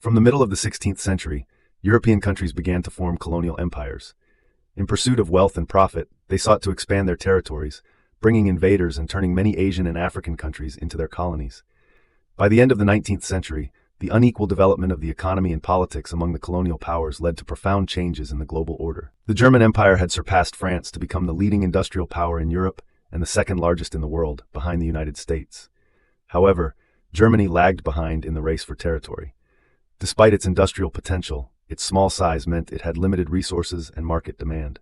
From the middle of the 16th century, European countries began to form colonial empires. In pursuit of wealth and profit, they sought to expand their territories, bringing invaders and turning many Asian and African countries into their colonies. By the end of the 19th century, the unequal development of the economy and politics among the colonial powers led to profound changes in the global order. The German Empire had surpassed France to become the leading industrial power in Europe and the second largest in the world, behind the United States. However, Germany lagged behind in the race for territory. Despite its industrial potential, its small size meant it had limited resources and market demand.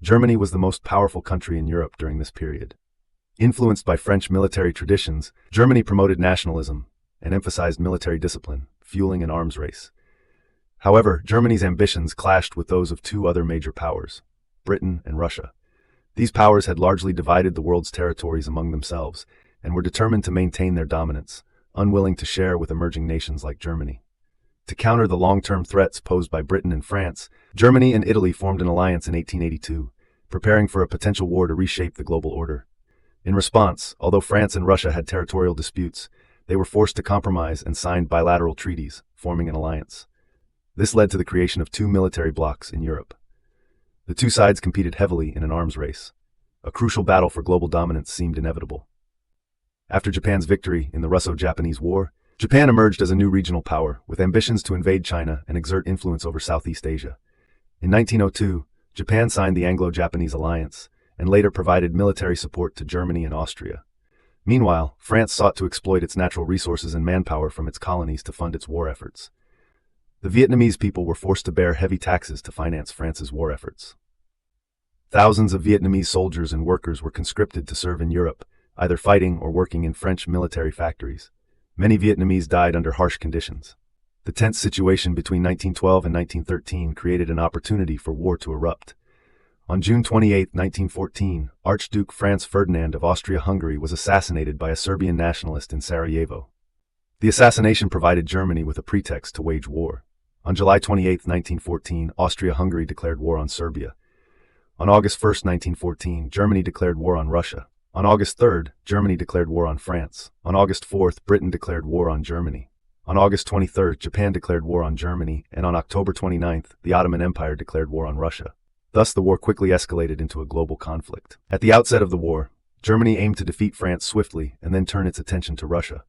Germany was the most powerful country in Europe during this period. Influenced by French military traditions, Germany promoted nationalism and emphasized military discipline, fueling an arms race. However, Germany's ambitions clashed with those of two other major powers, Britain and Russia. These powers had largely divided the world's territories among themselves and were determined to maintain their dominance, unwilling to share with emerging nations like Germany. To counter the long-term threats posed by Britain and France, Germany and Italy formed an alliance in 1882, preparing for a potential war to reshape the global order. In response, although France and Russia had territorial disputes, they were forced to compromise and signed bilateral treaties, forming an alliance. This led to the creation of two military blocs in Europe. The two sides competed heavily in an arms race. A crucial battle for global dominance seemed inevitable. After Japan's victory in the Russo-Japanese War, Japan emerged as a new regional power, with ambitions to invade China and exert influence over Southeast Asia. In 1902, Japan signed the Anglo-Japanese Alliance, and later provided military support to Germany and Austria. Meanwhile, France sought to exploit its natural resources and manpower from its colonies to fund its war efforts. The Vietnamese people were forced to bear heavy taxes to finance France's war efforts. Thousands of Vietnamese soldiers and workers were conscripted to serve in Europe, either fighting or working in French military factories. Many Vietnamese died under harsh conditions. The tense situation between 1912 and 1913 created an opportunity for war to erupt. On June 28, 1914, Archduke Franz Ferdinand of Austria-Hungary was assassinated by a Serbian nationalist in Sarajevo. The assassination provided Germany with a pretext to wage war. On July 28, 1914, Austria-Hungary declared war on Serbia. On August 1, 1914, Germany declared war on Russia. On August 3, Germany declared war on France. On August 4, Britain declared war on Germany. On August 23, Japan declared war on Germany, and on October 29, the Ottoman Empire declared war on Russia. Thus, the war quickly escalated into a global conflict. At the outset of the war, Germany aimed to defeat France swiftly and then turn its attention to Russia.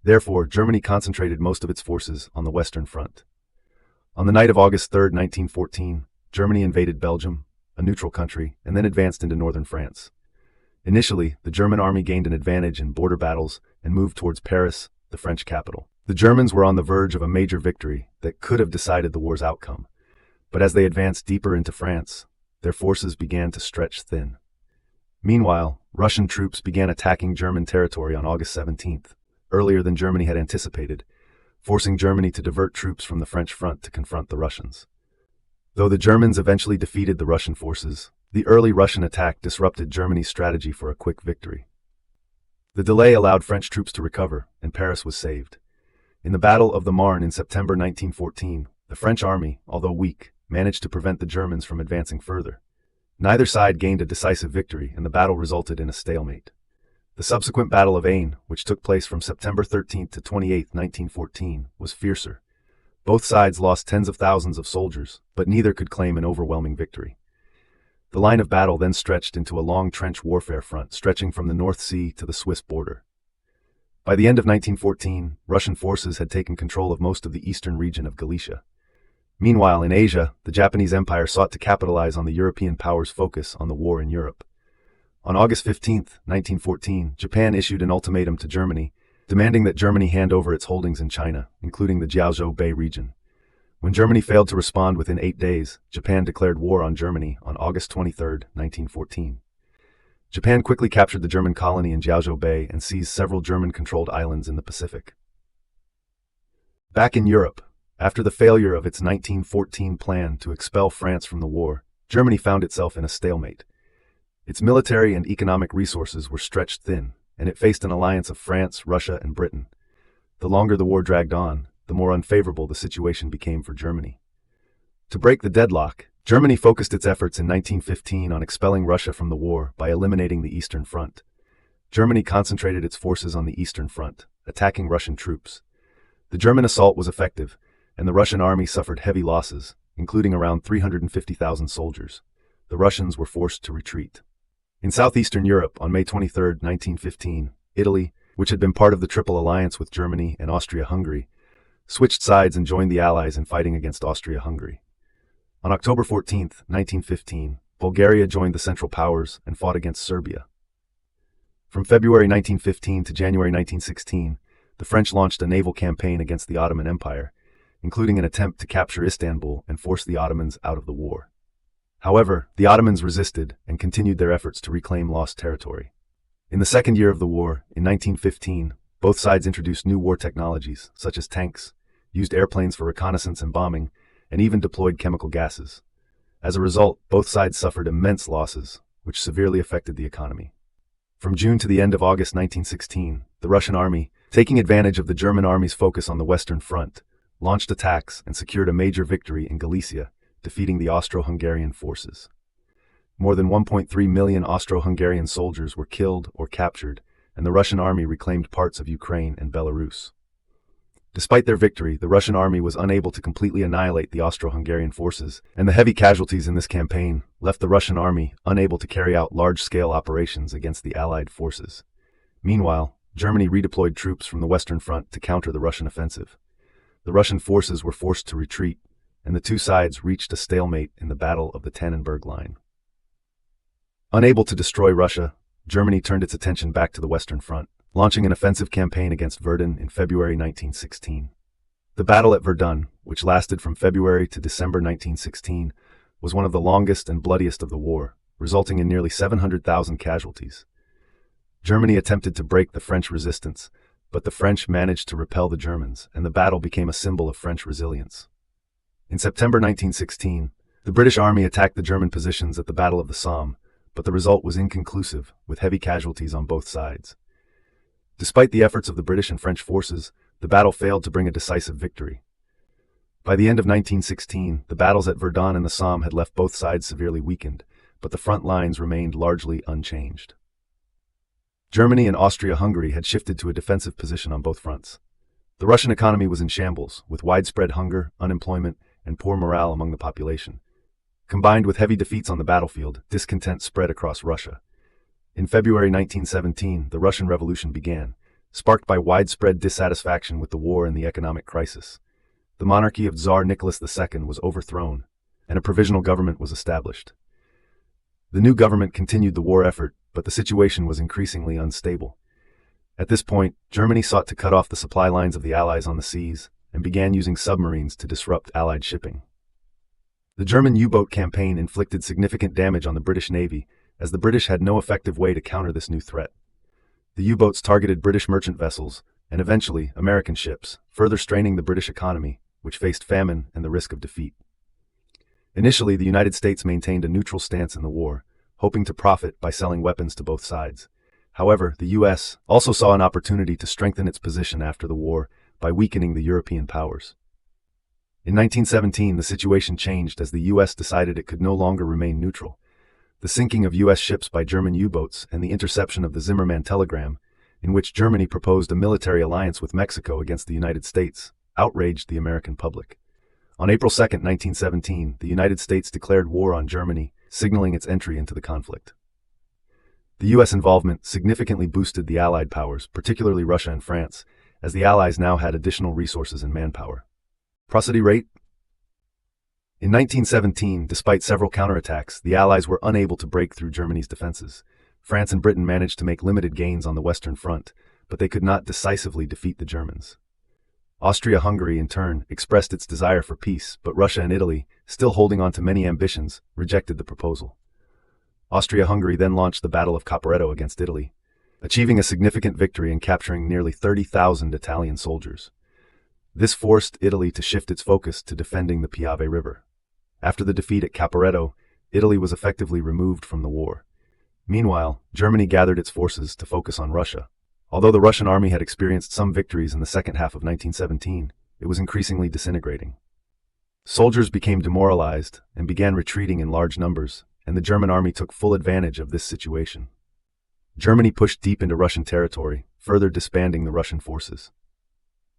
Therefore, Germany concentrated most of its forces on the Western Front. On the night of August 3, 1914, Germany invaded Belgium, a neutral country, and then advanced into northern France. Initially, the German army gained an advantage in border battles and moved towards Paris, the French capital. The Germans were on the verge of a major victory that could have decided the war's outcome. But as they advanced deeper into France, their forces began to stretch thin. Meanwhile, Russian troops began attacking German territory on August 17th, earlier than Germany had anticipated, forcing Germany to divert troops from the French front to confront the Russians. Though the Germans eventually defeated the Russian forces, the early Russian attack disrupted Germany's strategy for a quick victory. The delay allowed French troops to recover, and Paris was saved. In the Battle of the Marne in September 1914, the French army, although weak, managed to prevent the Germans from advancing further. Neither side gained a decisive victory, and the battle resulted in a stalemate. The subsequent Battle of Aisne, which took place from September 13 to 28, 1914, was fiercer. Both sides lost tens of thousands of soldiers, but neither could claim an overwhelming victory. The line of battle then stretched into a long trench warfare front stretching from the North Sea to the Swiss border. By the end of 1914, Russian forces had taken control of most of the eastern region of Galicia. Meanwhile, in Asia, the Japanese Empire sought to capitalize on the European powers' focus on the war in Europe. On August 15, 1914, Japan issued an ultimatum to Germany, demanding that Germany hand over its holdings in China, including the Jiaozhou Bay region. When Germany failed to respond within 8 days, Japan declared war on Germany on August 23, 1914. Japan quickly captured the German colony in Jiaozhou Bay and seized several German-controlled islands in the Pacific. Back in Europe, after the failure of its 1914 plan to expel France from the war, Germany found itself in a stalemate. Its military and economic resources were stretched thin, and it faced an alliance of France, Russia, and Britain. The longer the war dragged on, the more unfavorable the situation became for Germany. To break the deadlock, Germany focused its efforts in 1915 on expelling Russia from the war by eliminating the Eastern Front. Germany concentrated its forces on the Eastern Front, attacking Russian troops. The German assault was effective, and the Russian army suffered heavy losses, including around 350,000 soldiers. The Russians were forced to retreat. In southeastern Europe, on May 23, 1915, Italy, which had been part of the Triple Alliance with Germany and Austria-Hungary, switched sides and joined the Allies in fighting against Austria-Hungary. On October 14, 1915, Bulgaria joined the Central Powers and fought against Serbia. From February 1915 to January 1916, the French launched a naval campaign against the Ottoman Empire, including an attempt to capture Istanbul and force the Ottomans out of the war. However, the Ottomans resisted and continued their efforts to reclaim lost territory. In the second year of the war, in 1915, both sides introduced new war technologies, such as tanks, used airplanes for reconnaissance and bombing, and even deployed chemical gases. As a result, both sides suffered immense losses, which severely affected the economy. From June to the end of August 1916, the Russian army, taking advantage of the German army's focus on the Western Front, launched attacks and secured a major victory in Galicia, defeating the Austro-Hungarian forces. More than 1.3 million Austro-Hungarian soldiers were killed or captured, and the Russian army reclaimed parts of Ukraine and Belarus. Despite their victory, the Russian army was unable to completely annihilate the Austro-Hungarian forces, and the heavy casualties in this campaign left the Russian army unable to carry out large-scale operations against the Allied forces. Meanwhile, Germany redeployed troops from the Western Front to counter the Russian offensive. The Russian forces were forced to retreat, and the two sides reached a stalemate in the Battle of the Tannenberg Line. Unable to destroy Russia, Germany turned its attention back to the Western Front, launching an offensive campaign against Verdun in February 1916. The battle at Verdun, which lasted from February to December 1916, was one of the longest and bloodiest of the war, resulting in nearly 700,000 casualties. Germany attempted to break the French resistance, but the French managed to repel the Germans, and the battle became a symbol of French resilience. In September 1916, the British army attacked the German positions at the Battle of the Somme, but the result was inconclusive, with heavy casualties on both sides. Despite the efforts of the British and French forces, the battle failed to bring a decisive victory. By the end of 1916, the battles at Verdun and the Somme had left both sides severely weakened, but the front lines remained largely unchanged. Germany and Austria-Hungary had shifted to a defensive position on both fronts. The Russian economy was in shambles, with widespread hunger, unemployment, and poor morale among the population. Combined with heavy defeats on the battlefield, discontent spread across Russia. In February 1917, the Russian Revolution began, sparked by widespread dissatisfaction with the war and the economic crisis. The monarchy of Tsar Nicholas II was overthrown, and a provisional government was established. The new government continued the war effort, but the situation was increasingly unstable. At this point, Germany sought to cut off the supply lines of the Allies on the seas and began using submarines to disrupt Allied shipping. The German U-boat campaign inflicted significant damage on the British Navy, as the British had no effective way to counter this new threat. The U-boats targeted British merchant vessels, and eventually American ships, further straining the British economy, which faced famine and the risk of defeat. Initially, the United States maintained a neutral stance in the war, hoping to profit by selling weapons to both sides. However, the U.S. also saw an opportunity to strengthen its position after the war by weakening the European powers. In 1917, the situation changed as the U.S. decided it could no longer remain neutral. The sinking of U.S. ships by German U-boats and the interception of the Zimmermann telegram, in which Germany proposed a military alliance with Mexico against the United States, outraged the American public. On April 2, 1917, the United States declared war on Germany, signaling its entry into the conflict. The U.S. involvement significantly boosted the Allied powers, particularly Russia and France, as the Allies now had additional resources and manpower. Prosody rate? In 1917, despite several counterattacks, the Allies were unable to break through Germany's defenses. France and Britain managed to make limited gains on the Western Front, but they could not decisively defeat the Germans. Austria-Hungary, in turn, expressed its desire for peace, but Russia and Italy, still holding on to many ambitions, rejected the proposal. Austria-Hungary then launched the Battle of Caporetto against Italy, achieving a significant victory and capturing nearly 30,000 Italian soldiers. This forced Italy to shift its focus to defending the Piave River. After the defeat at Caporetto, Italy was effectively removed from the war. Meanwhile, Germany gathered its forces to focus on Russia. Although the Russian army had experienced some victories in the second half of 1917, it was increasingly disintegrating. Soldiers became demoralized and began retreating in large numbers, and the German army took full advantage of this situation. Germany pushed deep into Russian territory, further disbanding the Russian forces.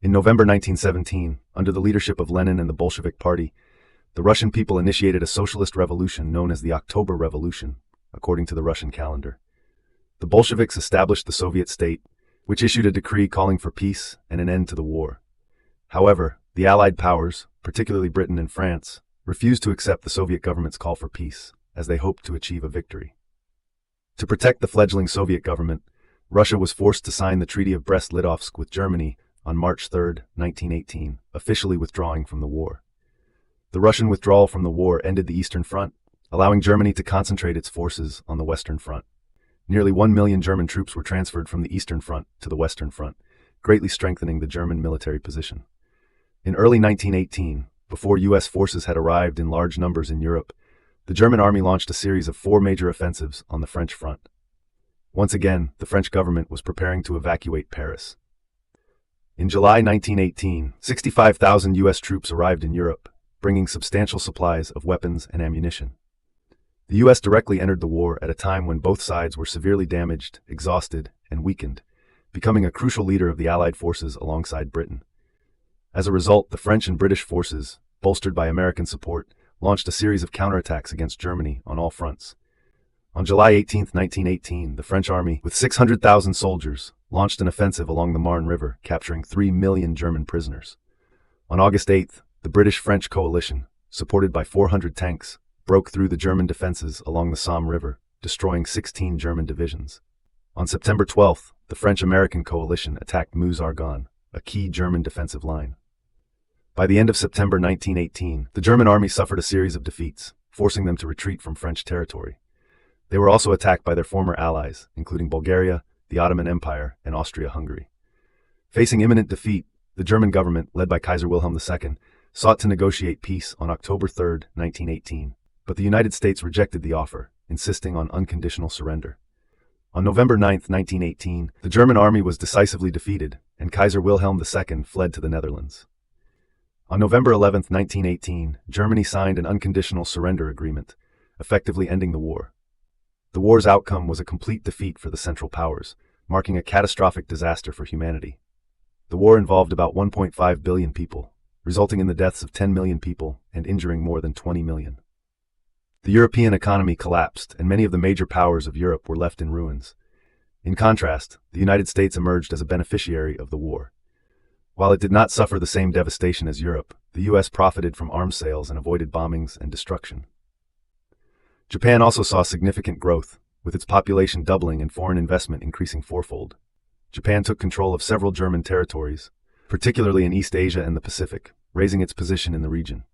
In November 1917, under the leadership of Lenin and the Bolshevik Party, the Russian people initiated a socialist revolution known as the October Revolution, according to the Russian calendar. The Bolsheviks established the Soviet state, which issued a decree calling for peace and an end to the war. However, the Allied powers, particularly Britain and France, refused to accept the Soviet government's call for peace, as they hoped to achieve a victory. To protect the fledgling Soviet government, Russia was forced to sign the Treaty of Brest-Litovsk with Germany on March 3, 1918, officially withdrawing from the war. The Russian withdrawal from the war ended the Eastern Front, allowing Germany to concentrate its forces on the Western Front. Nearly 1 million German troops were transferred from the Eastern Front to the Western Front, greatly strengthening the German military position. In early 1918, before U.S. forces had arrived in large numbers in Europe, the German army launched a series of 4 major offensives on the French front. Once again, the French government was preparing to evacuate Paris. In July 1918, 65,000 U.S. troops arrived in Europe, bringing substantial supplies of weapons and ammunition. The U.S. directly entered the war at a time when both sides were severely damaged, exhausted, and weakened, becoming a crucial leader of the Allied forces alongside Britain. As a result, the French and British forces, bolstered by American support, launched a series of counterattacks against Germany on all fronts. On July 18, 1918, the French army, with 600,000 soldiers, launched an offensive along the Marne River, capturing 3 million German prisoners. On August 8, the British-French coalition, supported by 400 tanks, broke through the German defenses along the Somme River, destroying 16 German divisions. On September 12, the French-American coalition attacked Meuse-Argonne, a key German defensive line. By the end of September 1918, the German army suffered a series of defeats, forcing them to retreat from French territory. They were also attacked by their former allies, including Bulgaria, the Ottoman Empire, and Austria-Hungary. Facing imminent defeat, the German government, led by Kaiser Wilhelm II, sought to negotiate peace on October 3, 1918, but the United States rejected the offer, insisting on unconditional surrender. On November 9, 1918, the German army was decisively defeated, and Kaiser Wilhelm II fled to the Netherlands. On November 11, 1918, Germany signed an unconditional surrender agreement, effectively ending the war. The war's outcome was a complete defeat for the Central Powers, marking a catastrophic disaster for humanity. The war involved about 1.5 billion people, resulting in the deaths of 10 million people and injuring more than 20 million. The European economy collapsed, and many of the major powers of Europe were left in ruins. In contrast, the United States emerged as a beneficiary of the war. While it did not suffer the same devastation as Europe, the U.S. profited from arms sales and avoided bombings and destruction. Japan also saw significant growth, with its population doubling and foreign investment increasing fourfold. Japan took control of several German territories, particularly in East Asia and the Pacific, raising its position in the region.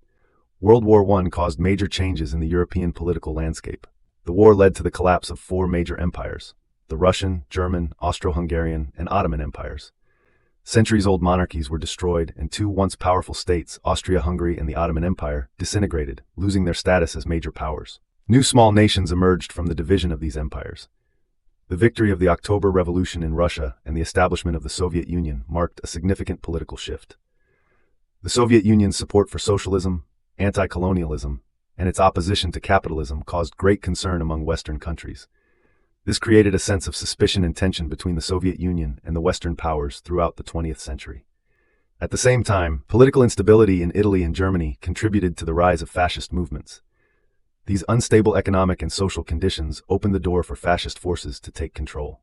World War I caused major changes in the European political landscape. The war led to the collapse of 4 major empires: the Russian, German, Austro-Hungarian, and Ottoman empires. Centuries-old monarchies were destroyed, and 2 once powerful states, Austria-Hungary and the Ottoman Empire, disintegrated, losing their status as major powers. New small nations emerged from the division of these empires. The victory of the October Revolution in Russia and the establishment of the Soviet Union marked a significant political shift. The Soviet Union's support for socialism, anti-colonialism, and its opposition to capitalism caused great concern among Western countries. This created a sense of suspicion and tension between the Soviet Union and the Western powers throughout the 20th century. At the same time, political instability in Italy and Germany contributed to the rise of fascist movements. These unstable economic and social conditions opened the door for fascist forces to take control.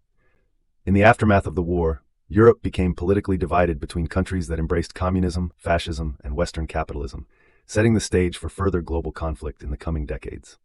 In the aftermath of the war, Europe became politically divided between countries that embraced communism, fascism, and Western capitalism, setting the stage for further global conflict in the coming decades.